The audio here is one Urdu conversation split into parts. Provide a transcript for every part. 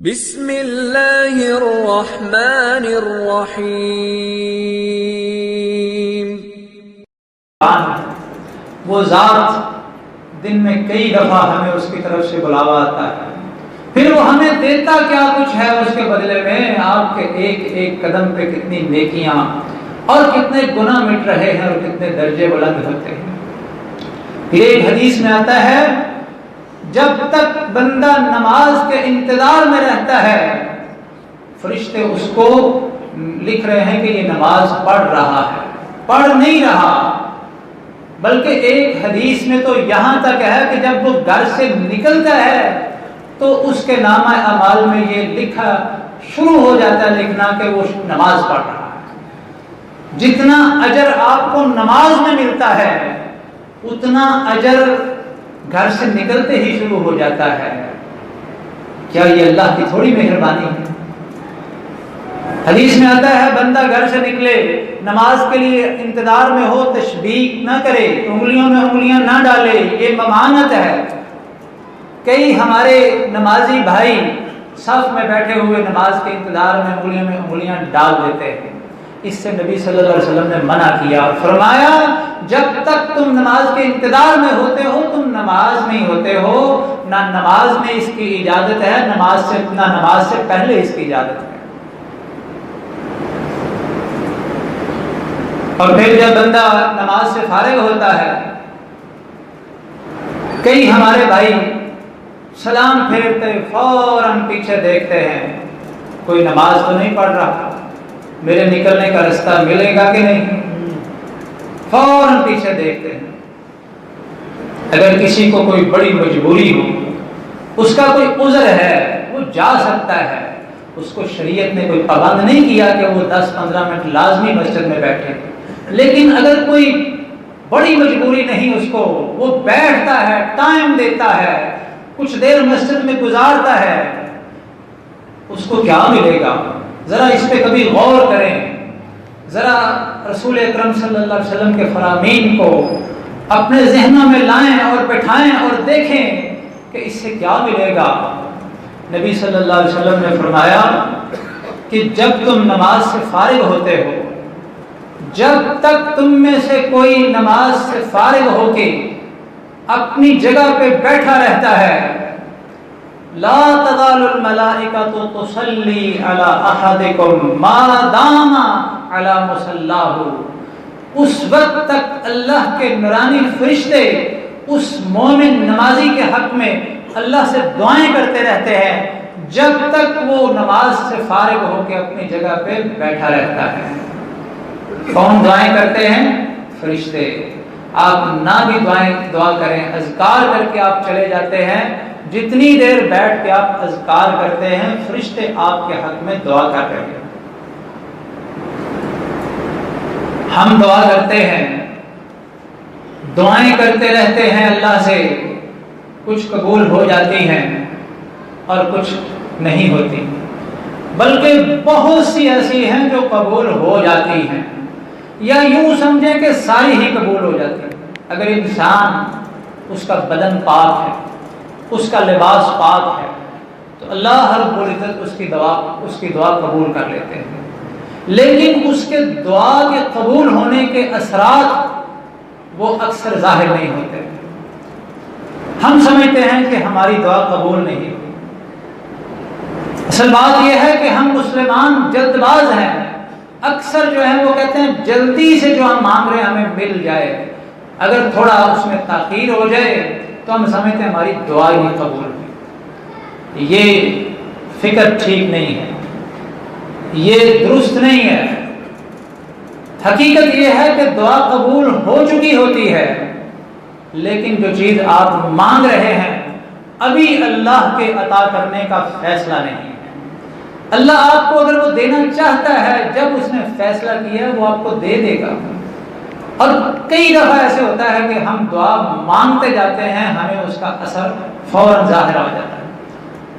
بسم اللہ الرحمن الرحیم۔ وہ ذات دن میں کئی دفعہ ہمیں اس کی طرف سے بلاوا آتا ہے، پھر وہ ہمیں دیتا کیا کچھ ہے اس کے بدلے میں۔ آپ کے ایک ایک قدم پہ کتنی نیکیاں اور کتنے گناہ مٹ رہے ہیں اور کتنے درجے بلند ہوتے ہیں۔ ایک حدیث میں آتا ہے جب تک بندہ نماز کے انتظار میں رہتا ہے، فرشتے اس کو لکھ رہے ہیں کہ یہ نماز پڑھ رہا ہے، پڑھ نہیں رہا۔ بلکہ ایک حدیث میں تو یہاں تک ہے کہ جب وہ گھر سے نکلتا ہے تو اس کے نامہ اعمال میں یہ لکھا شروع ہو جاتا ہے لکھنا کہ وہ نماز پڑھ رہا ہے۔ جتنا اجر آپ کو نماز میں ملتا ہے اتنا اجر گھر سے نکلتے ہی شروع ہو جاتا ہے۔ کیا یہ اللہ کی تھوڑی مہربانی ہے؟ حدیث میں آتا ہے بندہ گھر سے نکلے، نماز کے لیے انتظار میں ہو، تشبیک نہ کرے، انگلیوں میں انگلیاں نہ ڈالے، یہ ممانعت ہے۔ کئی ہمارے نمازی بھائی صف میں بیٹھے ہوئے نماز کے انتظار میں انگلیاں ڈال دیتے ہیں۔ اس سے نبی صلی اللہ علیہ وسلم نے منع کیا، فرمایا جب تک تم نماز کے انتظار میں ہوتے ہو تم نماز نہیں ہوتے ہو، نہ نماز میں اس کی اجازت ہے، نہ نماز سے پہلے اس کی اجازت ہے۔ اور پھر جب بندہ نماز سے فارغ ہوتا ہے، کئی ہمارے بھائی سلام پھیرتے فوراً پیچھے دیکھتے ہیں کوئی نماز تو نہیں پڑھ رہا، میرے نکلنے کا راستہ ملے گا کہ نہیں، فوراً پیچھے دیکھتے ہیں۔ اگر کسی کو کوئی بڑی مجبوری ہو، اس کا کوئی عذر ہے، وہ جا سکتا ہے، اس کو شریعت نے کوئی پابند نہیں کیا کہ وہ 10-15 منٹ لازمی مسجد میں بیٹھے۔ لیکن اگر کوئی بڑی مجبوری نہیں اس کو، وہ بیٹھتا ہے، ٹائم دیتا ہے، کچھ دیر مسجد میں گزارتا ہے، اس کو کیا ملے گا؟ ذرا اس پہ کبھی غور کریں، ذرا رسول اکرم صلی اللہ علیہ وسلم کے فرامین کو اپنے ذہنوں میں لائیں اور بٹھائیں اور دیکھیں کہ اس سے کیا ملے گا۔ نبی صلی اللہ علیہ وسلم نے فرمایا کہ جب تم نماز سے فارغ ہوتے ہو، جب تک تم میں سے کوئی نماز سے فارغ ہو کے اپنی جگہ پہ بیٹھا رہتا ہے، لا تزال الملائکۃ تصلی علی احدکم ما دام علی مصلاہ، اس وقت تک اللہ کے نورانی فرشتے اس مومن نمازی کے حق میں اللہ سے دعائیں کرتے رہتے ہیں جب تک وہ نماز سے فارغ ہو کے اپنی جگہ پہ بیٹھا رہتا ہے۔ کون دعائیں کرتے ہیں؟ فرشتے۔ آپ نہ بھی دعا کریں، اذکار کر کے آپ چلے جاتے ہیں، جتنی دیر بیٹھ کے آپ اذکار کرتے ہیں فرشتے آپ کے حق میں دعا کر رہے ہیں۔ ہم دعا کرتے ہیں، دعائیں کرتے رہتے ہیں اللہ سے، کچھ قبول ہو جاتی ہیں اور کچھ نہیں ہوتی، بلکہ بہت سی ایسی ہیں جو قبول ہو جاتی ہیں، یا یوں سمجھیں کہ ساری ہی قبول ہو جاتی ہیں۔ اگر انسان اس کا بدن پاک ہے، اس کا لباس پاک ہے، تو اللہ رب العزت اس کی دعا قبول کر لیتے ہیں۔ لیکن اس کے دعا کے قبول ہونے کے اثرات وہ اکثر ظاہر نہیں ہوتے۔ ہم سمجھتے ہیں کہ ہماری دعا قبول نہیں ہوئی۔ اصل بات یہ ہے کہ ہم مسلمان جلد باز ہیں، اکثر جو ہے وہ کہتے ہیں جلدی سے جو ہم مانگ رہے ہیں ہمیں مل جائے، اگر تھوڑا اس میں تاخیر ہو جائے تو ہم سمجھتے ہیں ہماری دعا ہی قبول ہوئی۔ یہ فکر ٹھیک نہیں ہے، یہ درست نہیں ہے۔ حقیقت یہ ہے کہ دعا قبول ہو چکی ہوتی ہے، لیکن جو چیز آپ مانگ رہے ہیں ابھی اللہ کے عطا کرنے کا فیصلہ نہیں ہے۔ اللہ آپ کو اگر وہ دینا چاہتا ہے، جب اس نے فیصلہ کیا ہے وہ آپ کو دے دے گا۔ اور کئی دفعہ ایسے ہوتا ہے کہ ہم دعا مانگتے جاتے ہیں، ہمیں اس کا اثر فوراً ظاہر ہو جاتا ہے،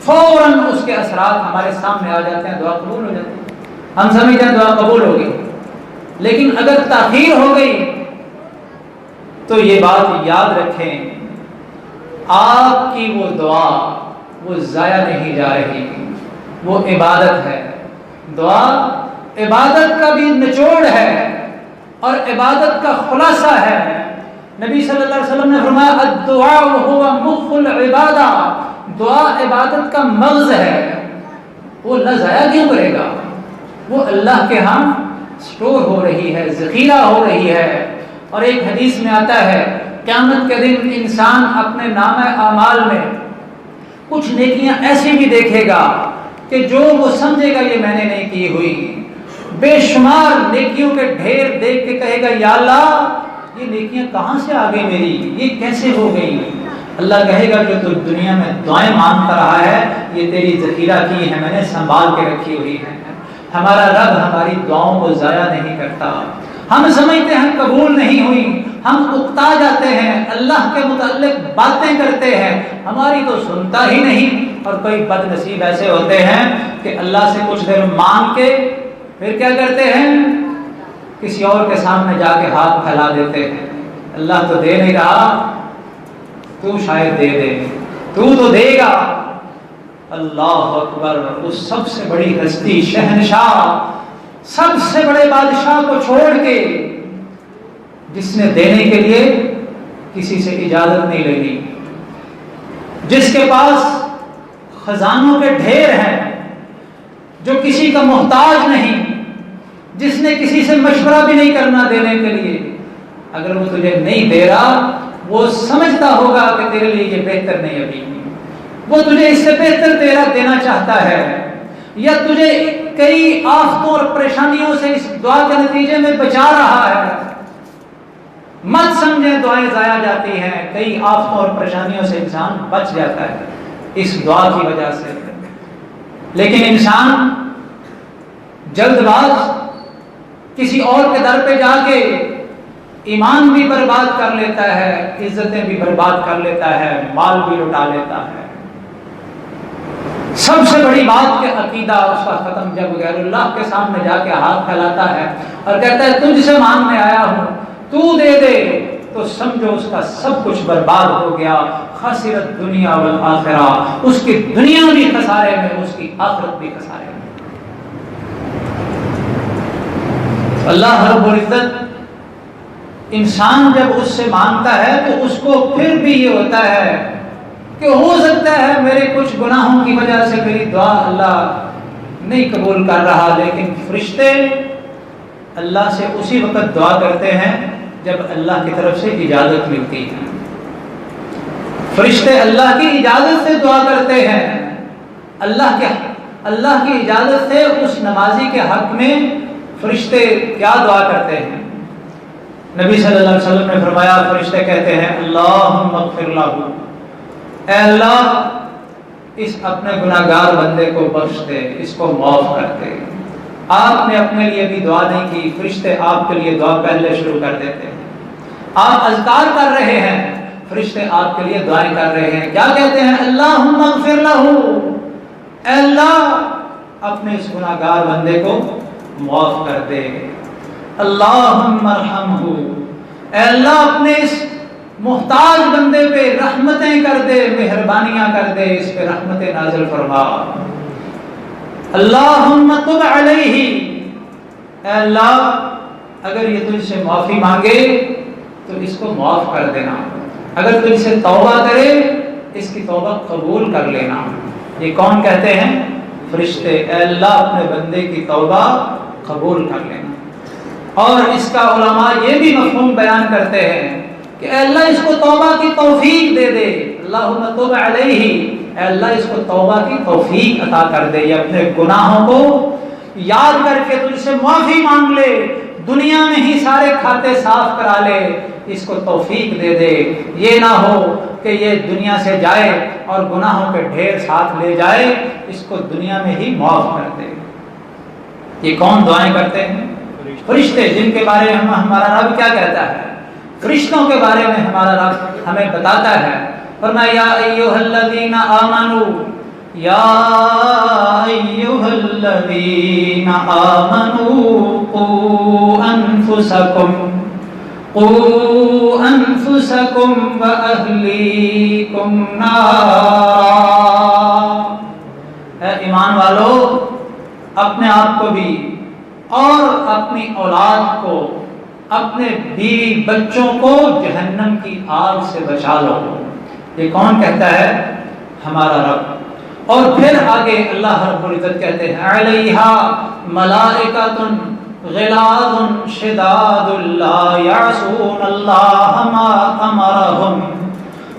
فوراً اس کے اثرات ہمارے سامنے آ جاتے ہیں، دعا قبول ہو جاتی ہے، ہم سمجھتے ہیں دعا قبول ہو گئی۔ لیکن اگر تاخیر ہو گئی تو یہ بات یاد رکھیں، آپ کی وہ دعا وہ ضائع نہیں جا رہی، وہ عبادت ہے. دعا عبادت کا بھی نچوڑ ہے اور عبادت کا خلاصہ ہے. نبی صلی اللہ علیہ وسلم نے فرمایا الدعاء هو مخ العبادہ، دعا عبادت کا مغز ہے. وہ نہ ضائع کیوں کرے گا؟ وہ اللہ کے ہاں سٹور ہو رہی ہے، ذخیرہ ہو رہی ہے. اور ایک حدیث میں آتا ہے قیامت کے دن انسان اپنے نامہ اعمال میں کچھ نیکیاں ایسی بھی دیکھے گا کہ جو وہ سمجھے گا یہ میں نے نہیں کی ہوئی. بے شمار نیکیوں کے ڈھیر دیکھ کے کہے گا یا اللہ یہ نیکیاں کہاں سے آ گئی میری، یہ کیسے ہو گئی؟ اللہ کہے گا کہ تو دنیا میں دعائیں مانگتا رہا ہے، یہ تیری ذخیرہ کی ہے، میں نے سنبھال کے رکھی ہوئی ہے. ہمارا رب ہماری دعاؤں کو ضائع نہیں کرتا. ہم سمجھتے ہیں قبول نہیں ہوئی، ہم اکتا جاتے ہیں، اللہ کے متعلق باتیں کرتے ہیں، ہماری تو سنتا ہی نہیں. اور کوئی بد نصیب ایسے ہوتے ہیں کہ اللہ سے کچھ دیر مانگ کے پھر کیا کرتے ہیں؟ کسی اور کے سامنے جا کے ہاتھ پھیلا دیتے ہیں. اللہ تو دے نہیں رہا، تو شاید دے دے، تو دے گا. اللہ اکبر. اس سب سے بڑی ہستی، شہنشاہ، سب سے بڑے بادشاہ کو چھوڑ کے جس نے دینے کے لیے کسی سے اجازت نہیں لینی، جس کے پاس خزانوں کے ڈھیر ہیں، جو کسی کا محتاج نہیں، جس نے کسی سے مشورہ بھی نہیں کرنا دینے کے لیے، اگر وہ تجھے نہیں دے رہا وہ سمجھتا ہوگا کہ تیرے لیے یہ بہتر نہیں. ابھی وہ تجھے اس سے بہتر تیرا دینا چاہتا ہے، یا تجھے کئی آفتوں اور پریشانیوں سے اس دعا کے نتیجے میں بچا رہا ہے. مت سمجھیں دعائیں ضائع جاتی ہیں، کئی آفتوں اور پریشانیوں سے انسان بچ جاتا ہے اس دعا کی وجہ سے. لیکن انسان جلد باز کسی اور کے در پہ جا کے ایمان بھی برباد کر لیتا ہے، عزتیں بھی برباد کر لیتا ہے، مال بھی لٹا لیتا ہے. سب سے بڑی بات کہ عقیدہ اس کا ختم جب غیر اللہ کے سامنے جا کے ہاتھ پھیلاتا ہے اور کہتا ہے تجھ سے مانگنے آیا ہوں، تو دے دے، تو سمجھو اس کا سب کچھ برباد ہو گیا. خسرت دنیا والآخرہ، اس کی دنیا بھی خسارے میں، اس کی آخرت بھی خسارے میں. اللہ رب العزت انسان جب اس سے مانگتا ہے تو اس کو پھر بھی یہ ہوتا ہے کہ ہو سکتا ہے میرے کچھ گناہوں کی وجہ سے میری دعا اللہ نہیں قبول کر رہا. لیکن فرشتے اللہ سے اسی وقت دعا کرتے ہیں جب اللہ کی طرف سے اجازت ملتی ہے. فرشتے اللہ کی اجازت سے دعا کرتے ہیں. اللہ کی اجازت سے اس نمازی کے حق میں فرشتے کیا دعا کرتے ہیں؟ نبی صلی اللہ علیہ وسلم نے فرمایا فرشتے کہتے ہیں اللہم اغفر لہ، اے اللہ اس اپنے گناہگار بندے کو بخش دے، اس کو معاف کر دے. آپ نے اپنے لیے بھی دعا نہیں کی، فرشتے آپ کے لیے دعا پہلے شروع کر دیتے ہیں. آپ اذکار کر رہے ہیں، فرشتے آپ کے لیے دعائیں کر رہے ہیں. کیا کہتے ہیں؟ اللہم اغفر لہ، اے اللہ اپنے اس گناہگار بندے کو معاف کر دے. اللہم ارحمہ، اے اللہ اپنے اس محتاج بندے پہ رحمتیں کر دے، مہربانیاں کر دے، اس پہ رحمتیں نازل فرما. اللہم تب علیہ، اے اللہ اگر یہ تجھ سے معافی مانگے تو اس کو معاف کر دینا، اگر تجھ سے توبہ کرے اس کی توبہ قبول کر لینا. یہ کون کہتے ہیں؟ فرشتے. اے اللہ اپنے بندے کی توبہ قبول کر لینا. اور اس کا علماء یہ بھی مفہوم بیان کرتے ہیں کہ اے اللہ اس کو توبہ کی توفیق دے دے. اللہم تب علیہ، اے اللہ اس کو توبہ کی توفیق عطا کر دے، یہ اپنے گناہوں کو یاد کر کے تجھ سے معافی مانگ لے، دنیا میں ہی سارے کھاتے صاف کرا لے، اس کو توفیق دے دے. یہ نہ ہو کہ یہ دنیا سے جائے اور گناہوں کے ڈھیر ساتھ لے جائے، اس کو دنیا میں ہی معاف کر دے. یہ کون دعائیں کرتے ہیں؟ فرشتے، جن کے بارے میں ہمارا رب کیا کہتا ہے؟ فرشتوں کے بارے میں ہمارا رب ہمیں بتاتا ہے. فرمایا یا ایھا الذین آمنوا، یا ایھا الذین آمنوا قوا انفسکم واہلیکم نارا. اے ایمان والو اپنے آپ کو بھی اور اپنی اولاد کو اپنے بیوی بچوں کو جہنم کی آگ سے بچا لو. یہ کون کہتا ہے؟ ہمارا رب. اور پھر آگے اللہ رب العزت کہتے ہیں علیہا ملائکۃ غلاظ شداد لا یعصون اللہ ما امرہم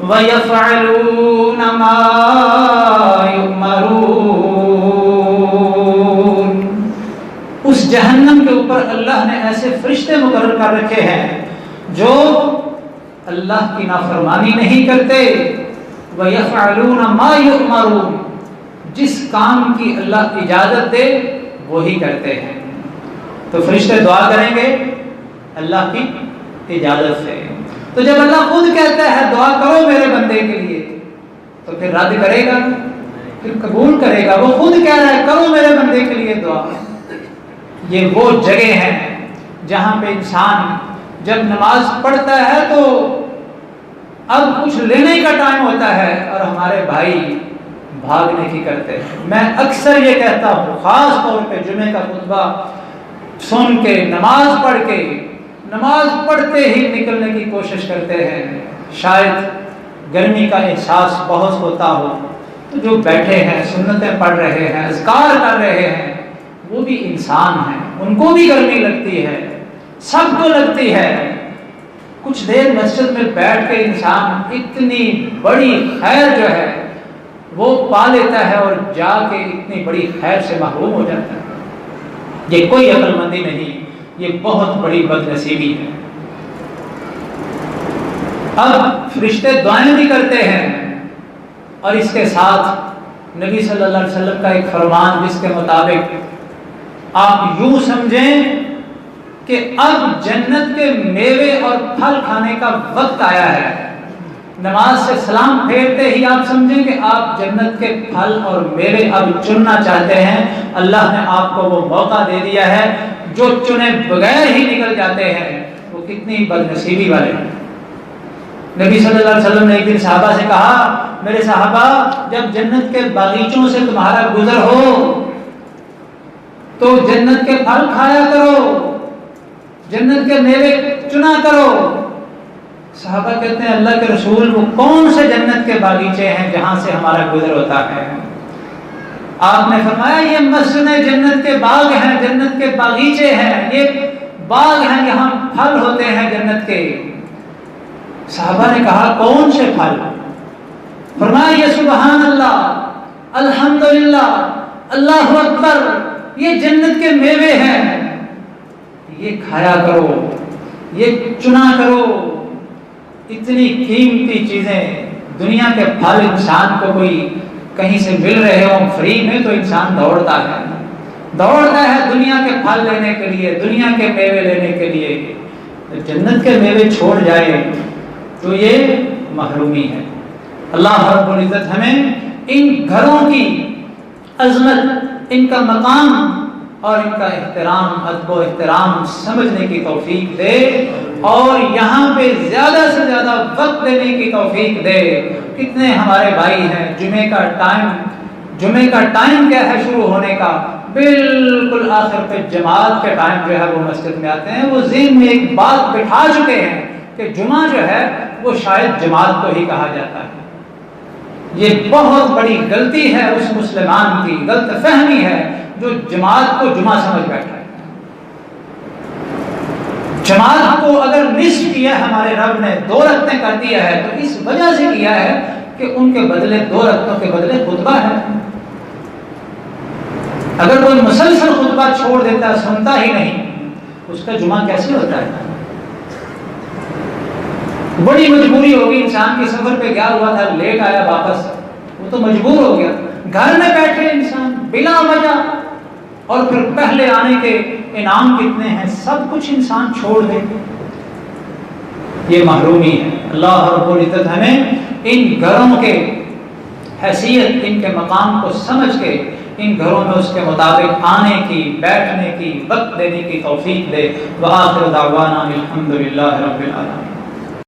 ویفعلون ما یؤمرون. اس جہنم کے اوپر اللہ نے ایسے فرشتے مقرر کر رکھے ہیں جو اللہ کی نافرمانی نہیں کرتے. وَيَفْعَلُونَ مَا يُؤْمَرُونَ جس کام کی اللہ اجازت دے وہی کرتے ہیں. تو فرشتے دعا کریں گے اللہ کی اجازت سے. تو جب اللہ خود کہتا ہے دعا کرو میرے بندے کے لیے تو پھر رد کرے گا؟ پھر قبول کرے گا؟ وہ خود کہہ رہا ہے کرو میرے بندے کے لیے دعا. یہ وہ جگہ ہے جہاں پہ انسان جب نماز پڑھتا ہے تو اب کچھ لینے کا ٹائم ہوتا ہے اور ہمارے بھائی بھاگنے کی کرتے ہیں. میں اکثر یہ کہتا ہوں خاص طور پہ جمعے کا خطبہ سن کے نماز پڑھ کے نماز پڑھتے ہی نکلنے کی کوشش کرتے ہیں. شاید گرمی کا احساس بہت ہوتا ہو تو جو بیٹھے ہیں سنتیں پڑھ رہے ہیں اذکار کر رہے ہیں وہ بھی انسان ہیں, ان کو بھی گرمی لگتی ہے, سب کو لگتی ہے. کچھ دیر مسجد میں بیٹھ کے انسان اتنی بڑی خیر جو ہے وہ پا لیتا ہے اور جا کے اتنی بڑی خیر سے محروم ہو جاتا ہے. یہ کوئی عقل مندی نہیں, یہ بہت بڑی بد نصیبی ہے. اب فرشتے دعائیں بھی کرتے ہیں اور اس کے ساتھ نبی صلی اللہ علیہ وسلم کا ایک فرمان جس کے مطابق آپ یوں سمجھیں کہ اب جنت کے میوے اور پھل کھانے کا وقت آیا ہے. نماز سے سلام پھیرتے ہی آپ سمجھیں کہ آپ جنت کے پھل اور میوے اب چننا چاہتے ہیں. اللہ نے آپ کو وہ موقع دے دیا ہے. جو چنے بغیر ہی نکل جاتے ہیں وہ کتنی بد نصیبی والے ہیں. نبی صلی اللہ علیہ وسلم نے ایک دن صحابہ سے کہا میرے صحابہ جب جنت کے باغیچوں سے تمہارا گزر ہو تو جنت کے پھل کھایا کرو, جنت کے میوے چنا کرو. صحابہ کہتے ہیں اللہ کے رسول وہ کون سے جنت کے باغیچے ہیں جہاں سے ہمارا گزر ہوتا ہے؟ آپ نے فرمایا یہ مسجد جنت کے باغ ہیں, جنت کے باغیچے ہیں, یہ باغ ہیں یہاں پھل ہوتے ہیں جنت کے. صحابہ نے کہا کون سے پھل؟ فرمایا یہ سبحان اللہ, الحمدللہ, اللہ اکبر, یہ جنت کے میوے ہیں, یہ کھایا کرو, یہ چنا کرو. اتنی قیمتی چیزیں دنیا کے پھل انسان کو کوئی کہیں سے مل رہے ہوں فری میں تو انسان دوڑتا ہے دنیا کے پھل لینے کے لیے, دنیا کے میوے لینے کے لیے. جنت کے میوے چھوڑ جائے تو یہ محرومی ہے. اللہ رب العزت ہمیں ان گھروں کی عظمت, ان کا مقام اور ان کا احترام, ادب و احترام سمجھنے کی توفیق دے اور یہاں پہ زیادہ سے زیادہ وقت دینے کی توفیق دے. کتنے ہمارے بھائی ہیں جمعے کا ٹائم کیا ہے شروع ہونے کا, بالکل آخر پہ جماعت کے ٹائم جو ہے وہ مسجد میں آتے ہیں. وہ ذہن میں ایک بات بٹھا چکے ہیں کہ جمعہ جو ہے وہ شاید جماعت کو ہی کہا جاتا ہے. یہ بہت بڑی غلطی ہے اس مسلمان کی, غلط فہمی ہے جو جماعت کو جمعہ سمجھ بیٹھا ہے. جماعت کو اگر نصف کیا ہمارے رب نے 2 رکعتیں کر دیا ہے تو اس وجہ سے کیا ہے کہ ان کے بدلے 2 رکعتوں کے بدلے خطبہ ہے. اگر کوئی مسلسل خطبہ چھوڑ دیتا ہے, سنتا ہی نہیں, اس کا جمعہ کیسے ہوتا ہے؟ بڑی مجبوری ہوگی, انسان کے سفر پہ گیا ہوا تھا, لیٹ آیا واپس, وہ تو مجبور ہو گیا. گھر میں بیٹھے انسان بلا وجہ, اور پھر پہلے آنے کے انعام کتنے ہیں, سب کچھ انسان چھوڑ دے, یہ محرومی ہے. اللہ رب العزت ہمیں ان گھروں کے حیثیت, ان کے مقام کو سمجھ کے ان گھروں میں اس کے مطابق آنے کی, بیٹھنے کی, وقت دینے کی توفیق دے. وآخر دعوانا الحمدللہ رب العالمین.